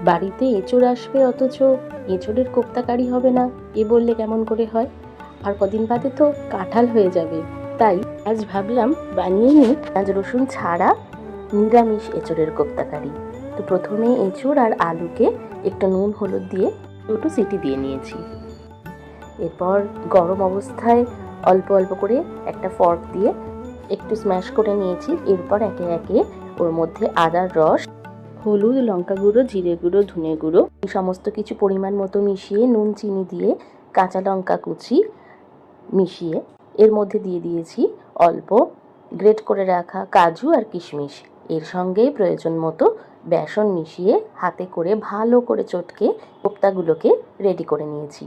বাড়িতে এঁচোড় আসবে অথচ এঁচোড়ের কোপ্তা কারি হবে না, এ বললে কেমন করে হয়। আর কদিন বাদে তো কাঁঠাল হয়ে যাবে, তাই আজ ভাবলাম বানিয়ে নিই পেঁয়াজ রসুন ছাড়া নিরামিষ এঁচোড়ের কোপ্তা কারি। তো প্রথমে এঁচোড় আর আলুকে একটু নুন হলুদ দিয়ে দুটো সিটি দিয়ে নিয়েছি। এরপর গরম অবস্থায় অল্প অল্প করে একটা ফর্ক দিয়ে একটু স্ম্যাশ করে নিয়েছি। এরপর একে একে ওর মধ্যে আদার রস, হলুদ, লঙ্কা গুঁড়ো, জিরে গুঁড়ো, ধনে গুঁড়ো এই সমস্ত কিছু পরিমাণ মতো মিশিয়ে নুন চিনি দিয়ে কাঁচা লঙ্কা কুচি মিশিয়ে এর মধ্যে দিয়ে দিয়েছি অল্প গ্রেট করে রাখা কাজু আর কিশমিশ। এর সঙ্গে প্রয়োজন মতো বেসন মিশিয়ে হাতে করে ভালো করে চটকে কোপ্তাগুলোকে রেডি করে নিয়েছি।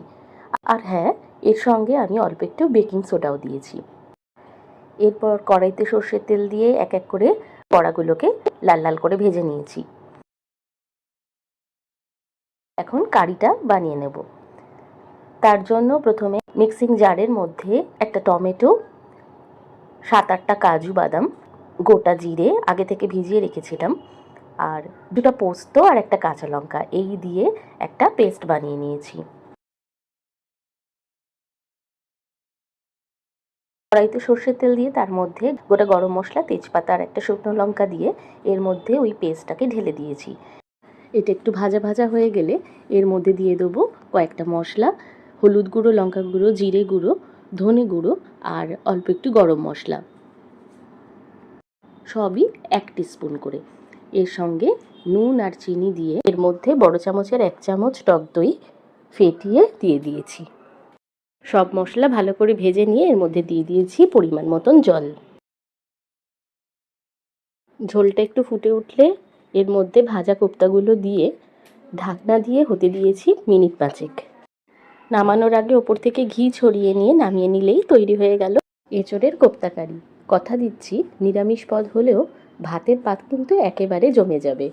আর হ্যাঁ, এর সঙ্গে আমি অল্প একটু বেকিং সোডাও দিয়েছি। এরপর কড়াইতে সর্ষের তেল দিয়ে এক এক করে বড়াগুলোকে লাল লাল করে ভেজে নিয়েছি। এখন কারিটা বানিয়ে নেব। তার জন্য প্রথমে মিক্সিং জারের মধ্যে একটা টমেটো, 7-8টা কাজু বাদাম, গোটা জিরে আগে থেকে ভিজিয়ে রেখেছিলাম, আর 2টা পোস্ত আর একটা কাঁচা লঙ্কা এই দিয়ে একটা পেস্ট বানিয়ে নিয়েছি। কড়াইতে সর্ষের তেল দিয়ে তার মধ্যে গোটা গরম মশলা, তেজপাতা আর একটা শুকনো লঙ্কা দিয়ে এর মধ্যে ওই পেস্টটাকে ঢেলে দিয়েছি। এটা একটু ভাজা ভাজা হয়ে গেলে এর মধ্যে দিয়ে দেবো কয়েকটা মশলা, হলুদ গুঁড়ো, লঙ্কা গুঁড়ো, জিরে গুঁড়ো, ধনে গুঁড়ো আর অল্প একটু গরম মশলা, সবই 1 টিস্পুন করে। এর সঙ্গে নুন আর চিনি দিয়ে এর মধ্যে বড় চামচের 1 চামচ টক দই ফেটিয়ে দিয়ে দিয়েছি। সব মশলা ভালো করে ভেজে নিয়ে এর মধ্যে দিয়ে দিয়েছি পরিমাণ মতন জল। ঝোলটা একটু ফুটে উঠলে এর মধ্যে ভাজা কোপ্তাগুলো দিয়ে ঢাকনা দিয়ে হতে দিয়েছি মিনিট 5। নামানোর আগে ওপর থেকে ঘি ছড়িয়ে নিয়ে নামিয়ে নিলেই তৈরি হয়ে গেল এঁচোড়ের কোপ্তা কারি। কথা দিচ্ছি, নিরামিষ পদ হলেও ভাতের পাত কিন্তু একেবারে জমে যাবে।